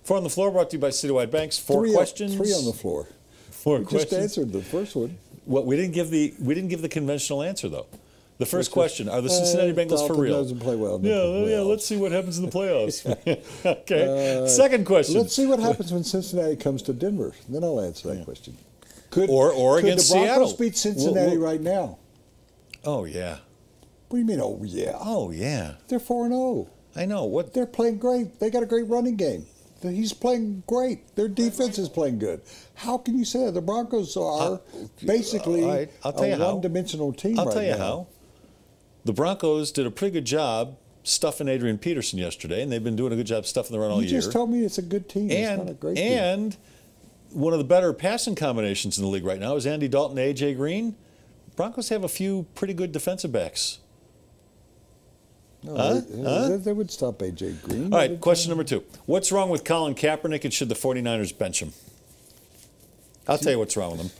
Four on the floor, brought to you by Citywide Banks. Four questions. Three on the floor. Four we questions. Just answered the first one. Well, we didn't give the conventional answer though. The first question: are the Cincinnati Bengals for real? Doesn't play well. Yeah. Let's see what happens in the playoffs. Okay. Second question. Let's see what happens when Cincinnati comes to Denver. Then I'll answer that question. Or against Seattle. Could the Broncos beat Cincinnati right now? Oh yeah. What do you mean? Oh yeah. Oh yeah. They're 4-0. I know. What? They're playing great. They got a great running game. He's playing great. Their defense is playing good. How can you say that? The Broncos are basically a one-dimensional team right now. I'll tell you how. The Broncos did a pretty good job stuffing Adrian Peterson yesterday, and they've been doing a good job stuffing the run all year. You just told me it's a good team. It's not a great team. And one of the better passing combinations in the league right now is Andy Dalton and A.J. Green. Broncos have a few pretty good defensive backs. No, they would stop A.J. Green. All right, question number 2. What's wrong with Colin Kaepernick, and should the 49ers bench him? I'll tell you what's wrong with him.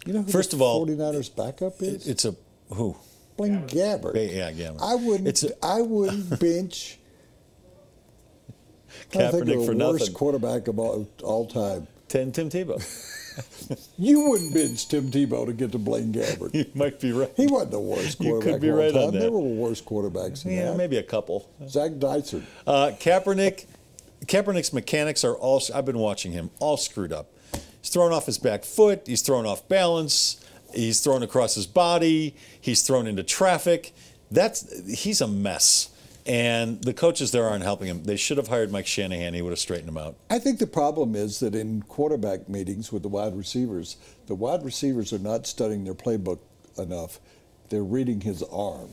You know who First the of all, 49ers backup is? It's a who? Blaine Gabbert. Yeah, Gabbert. I wouldn't bench Kaepernick for nothing. Worst quarterback of all time. Tim Tebow. You wouldn't bench Tim Tebow to get to Blaine Gabbert. You might be right. He wasn't the worst quarterback. You could be of all right time. on that. There were worse quarterbacks than that. Maybe a couple. Zach Dyson. Kaepernick's mechanics are all, I've been watching him, all screwed up. He's thrown off his back foot. He's thrown off balance. He's thrown across his body. He's thrown into traffic. He's a mess. And the coaches there aren't helping him. They should have hired Mike Shanahan. He would have straightened him out. I think the problem is that in quarterback meetings with the wide receivers are not studying their playbook enough. They're reading his arm.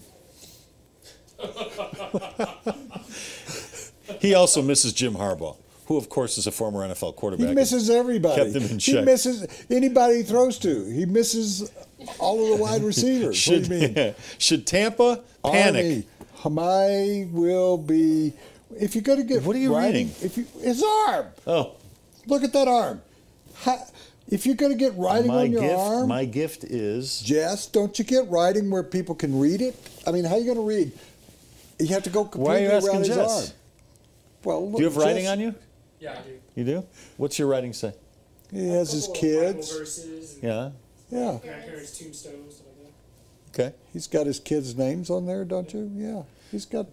He also misses Jim Harbaugh, who, of course, is a former NFL quarterback. He misses everybody. Kept him in check. He misses anybody he throws to. He misses all of the wide receivers. What do you mean? Should Tampa panic? I will be. If you're going to get. What are you reading? His arm. Oh. Look at that arm. If you're going to get writing on your arm. My gift is. Jess, don't you get writing where people can read it? I mean, how are you going to read? You have to go completely around his arm. Well, look, do you have writing on you? Yeah, I do. You do? What's your writing say? He has his kids. Bible verses. Yeah. Yeah. Grandparents' tombstones, stuff like that. Okay. He's got his kids' names on there, don't you? Yeah. He's got,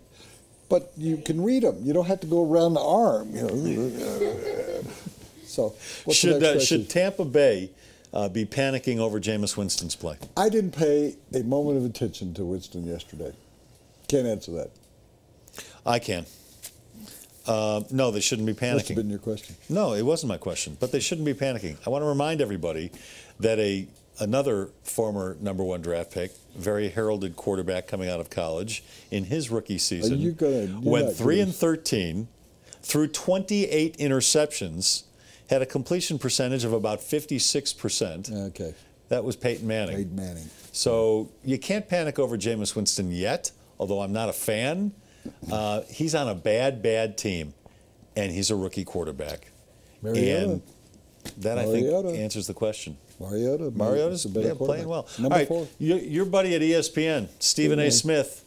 but you can read them. You don't have to go around the arm. You know. So, should Tampa Bay be panicking over Jameis Winston's play? I didn't pay a moment of attention to Winston yesterday. Can't answer that. I can. No, they shouldn't be panicking. Must have been your question. No, it wasn't my question, but they shouldn't be panicking. I want to remind everybody that another former #1 draft pick, very heralded quarterback coming out of college, in his rookie season, went 3-13, threw 28 interceptions, had a completion percentage of about 56%. Okay. That was Peyton Manning. Peyton Manning. So you can't panic over Jameis Winston yet, although I'm not a fan. He's on a bad team, and he's a rookie quarterback. Mariota. And that, I think, answers the question. Mariota's playing well. Number 4. Your buddy at ESPN, Stephen A. Smith,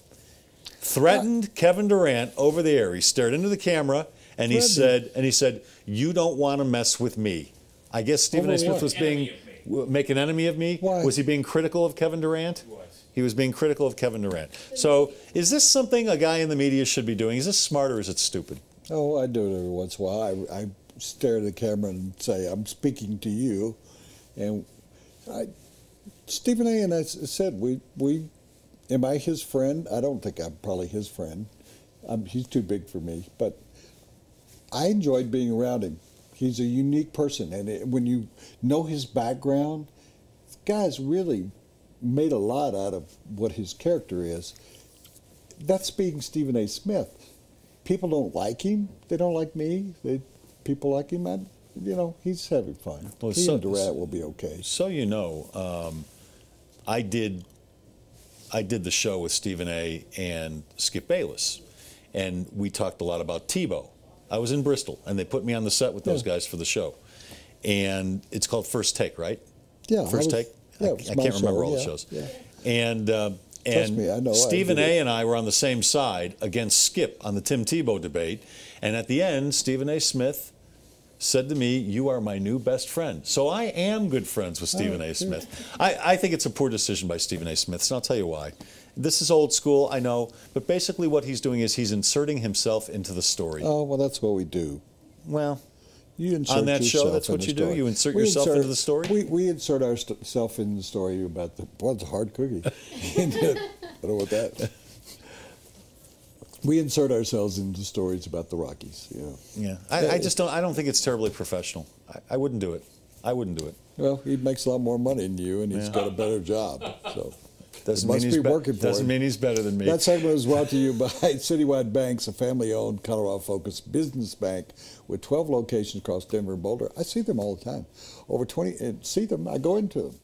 threatened Kevin Durant over the air. He stared into the camera, and he said, "You don't want to mess with me." I guess Stephen A. Smith was make an enemy of me. Why? Was he being critical of Kevin Durant? He was being critical of Kevin Durant. So is this something a guy in the media should be doing? Is this smart or is it stupid? Oh, I do it every once in a while. I stare at the camera and say, I'm speaking to you. And Stephen A. and I said, am I his friend? I don't think I'm probably his friend. He's too big for me. But I enjoyed being around him. He's a unique person. And when you know his background, the guy's really made a lot out of what his character is. That's being Stephen A. Smith. People don't like him. They don't like me. People like him. He's having fun. Well, he and Durant will be okay. So I did the show with Stephen A. and Skip Bayless, and we talked a lot about Tebow. I was in Bristol, and they put me on the set with those guys for the show. And it's called First Take, right? Yeah. First Take? Yeah, I can't remember all the shows. Yeah. And And me, I know. Stephen A. and I were on the same side against Skip on the Tim Tebow debate. And at the end, Stephen A. Smith said to me, "You are my new best friend." So I am good friends with Stephen A. Smith. I think it's a poor decision by Stephen A. Smith, and I'll tell you why. This is old school, I know, but basically what he's doing is he's inserting himself into the story. Oh, well, that's what we do. Well, you insert on that show, that's in what you story. do? You insert yourself into the story? We insert ourselves in the story about the, well, it's a hard cookie. I don't know what that. We insert ourselves into stories about the Rockies. Yeah. I just don't. I don't think it's terribly professional. I wouldn't do it. I wouldn't do it. Well, he makes a lot more money than you, and he's got a better job. So doesn't must mean he's be working for doesn't him. mean he's better than me. That segment was brought to you by Citywide Banks, a family-owned, Colorado-focused business bank with 12 locations across Denver and Boulder. I see them all the time. Over 20. See them. I go into them.